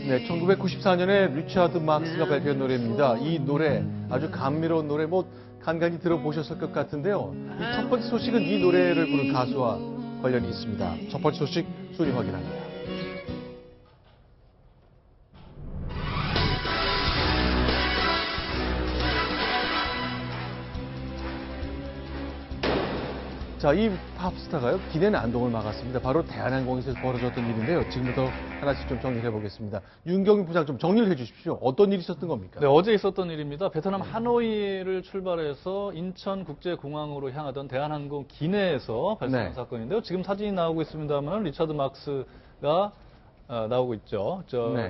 네, 1994년에 리차드 막스가 발표한 노래입니다. 이 노래 아주 감미로운 노래 간간히 들어보셨을 것 같은데요. 이 첫 번째 소식은 이 노래를 부른 가수와 관련이 있습니다. 첫 번째 소식 순위 확인합니다. 자, 이 팝스타가요, 기내 난동을 막았습니다. 바로 대한항공에서 벌어졌던 일인데요. 지금부터 하나씩 좀 정리를 해보겠습니다. 윤경민 부장 좀 정리를 해주십시오. 어떤 일이 있었던 겁니까? 네, 어제 있었던 일입니다. 베트남 하노이를 출발해서 인천국제공항으로 향하던 대한항공 기내에서 발생한 사건인데요. 지금 사진이 나오고 있습니다만 리차드 막스가 나오고 있죠.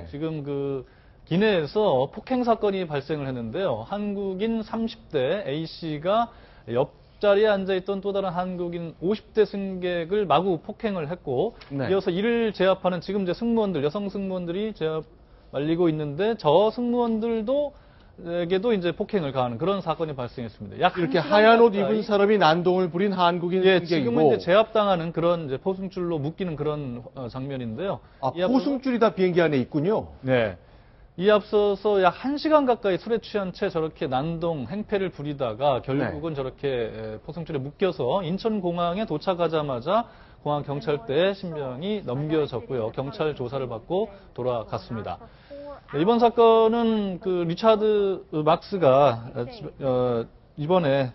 지금 그 기내에서 폭행 사건이 발생을 했는데요. 한국인 30대 A씨가 옆자리에 앉아있던 또 다른 한국인 50대 승객을 마구 폭행을 했고, 이어서 이를 제압하는 지금 이제 승무원들, 여성 승무원들이 제압 말리고 있는데, 저 승무원들에게도 이제 폭행을 가하는 그런 사건이 발생했습니다. 이렇게 하얀 옷 입은 사람이 난동을 부린 한국인 승객이고, 지금은 이제 제압당하는 그런 이제 포승줄로 묶이는 그런 장면인데요. 포승줄이 다 비행기 안에 있군요. 네. 이 앞서서 약 1시간 가까이 술에 취한 채 저렇게 난동, 행패를 부리다가 결국은 저렇게 포승줄에 묶여서 인천공항에 도착하자마자 공항 경찰대에 신병이 넘겨졌고요. 경찰 조사를 받고 돌아갔습니다. 이번 사건은 그 리차드 막스가 이번에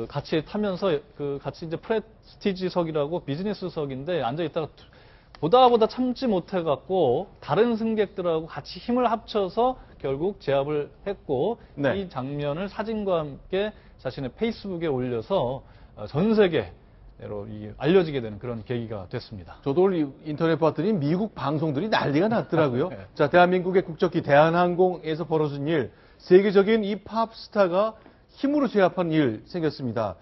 같이 타면서 같이 이제 프레스티지석이라고 비즈니스석인데 앉아있다가 보다 참지 못해갖고 다른 승객들하고 같이 힘을 합쳐서 결국 제압을 했고, 이 장면을 사진과 함께 자신의 페이스북에 올려서 전 세계로 알려지게 되는 그런 계기가 됐습니다. 저도 인터넷 봤더니 미국 방송들이 난리가 났더라고요. 자, 대한민국의 국적기 대한항공에서 벌어진 일, 세계적인 이 팝스타가 힘으로 제압한 일 생겼습니다.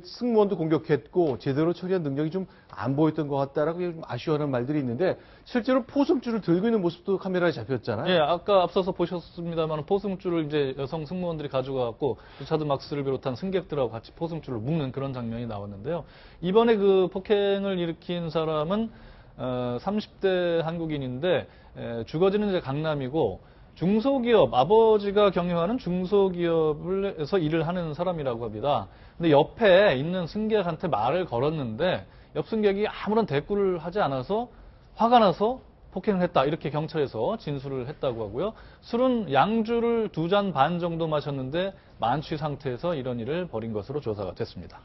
승무원도 공격했고 제대로 처리한 능력이 좀 안 보였던 것 같다라고 좀 아쉬워하는 말들이 있는데, 실제로 포승줄을 들고 있는 모습도 카메라에 잡혔잖아요. 예, 아까 앞서서 보셨습니다만 포승줄을 이제 여성 승무원들이 가져가갖고 리차드 막스를 비롯한 승객들하고 같이 포승줄을 묶는 그런 장면이 나왔는데요. 이번에 그 폭행을 일으킨 사람은 30대 한국인인데 주거지는 이제 강남이고, 중소기업, 아버지가 경영하는 중소기업에서 일을 하는 사람이라고 합니다. 근데 옆에 있는 승객한테 말을 걸었는데 옆 승객이 아무런 대꾸를 하지 않아서 화가 나서 폭행을 했다, 이렇게 경찰에서 진술을 했다고 하고요. 술은 양주를 2잔 반 정도 마셨는데 만취 상태에서 이런 일을 벌인 것으로 조사가 됐습니다.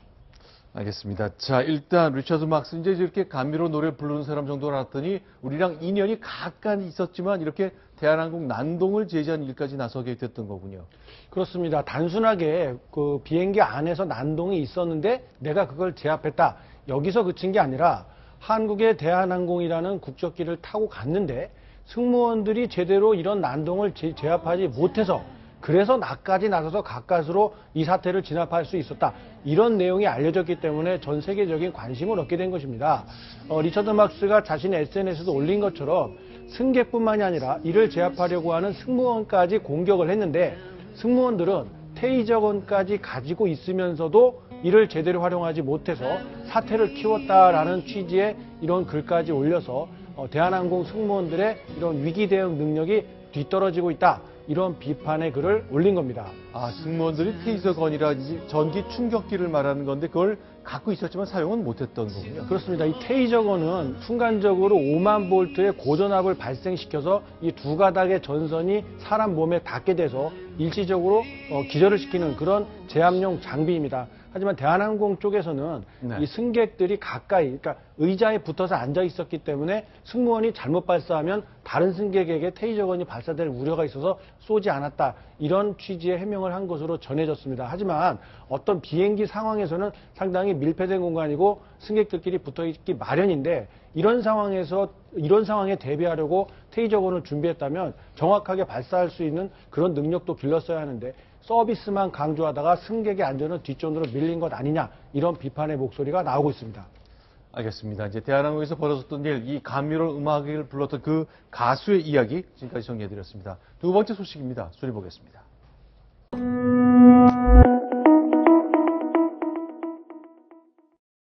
알겠습니다. 자, 일단 리차드 막스 이제 이렇게 감미로운 노래를 부르는 사람 정도로 알았더니 우리랑 인연이 가까이 있었지만 이렇게 대한항공 난동을 제지한 일까지 나서게 됐던 거군요. 그렇습니다. 단순하게 그 비행기 안에서 난동이 있었는데 내가 그걸 제압했다, 여기서 그친 게 아니라 한국의 대한항공이라는 국적기를 타고 갔는데 승무원들이 제대로 이런 난동을 제압하지 못해서, 그래서 나까지 나서서 가까스로 이 사태를 진압할 수 있었다, 이런 내용이 알려졌기 때문에 전 세계적인 관심을 얻게 된 것입니다. 리차드 막스가 자신의 SNS에도 올린 것처럼 승객뿐만이 아니라 이를 제압하려고 하는 승무원까지 공격을 했는데, 승무원들은 테이저건까지 가지고 있으면서도 이를 제대로 활용하지 못해서 사태를 키웠다라는 취지의 이런 글까지 올려서 대한항공 승무원들의 이런 위기 대응 능력이 뒤떨어지고 있다, 이런 비판의 글을 올린 겁니다. 승무원들이 테이저건이라든지 전기 충격기를 말하는 건데 그걸 갖고 있었지만 사용은 못했던 거군요. 그렇습니다. 이 테이저건은 순간적으로 5만 볼트의 고전압을 발생시켜서 이 두 가닥의 전선이 사람 몸에 닿게 돼서 일시적으로 기절을 시키는 그런 제압용 장비입니다. 하지만 대한항공 쪽에서는 이 승객들이 가까이, 그러니까 의자에 붙어서 앉아 있었기 때문에 승무원이 잘못 발사하면 다른 승객에게 테이저건이 발사될 우려가 있어서 쏘지 않았다, 이런 취지의 해명을 한 것으로 전해졌습니다. 하지만 어떤 비행기 상황에서는 상당히 밀폐된 공간이고 승객들끼리 붙어 있기 마련인데, 이런 상황에 대비하려고 테이저건을 준비했다면 정확하게 발사할 수 있는 그런 능력도 길렀어야 하는데 서비스만 강조하다가 승객의 안전은 뒷전으로 밀린 것 아니냐, 이런 비판의 목소리가 나오고 있습니다. 알겠습니다. 이제 대한항공에서 벌어졌던 일, 이 감미로운 음악을 불렀던 그 가수의 이야기 지금까지 정리해드렸습니다. 두 번째 소식입니다. 순위 보겠습니다.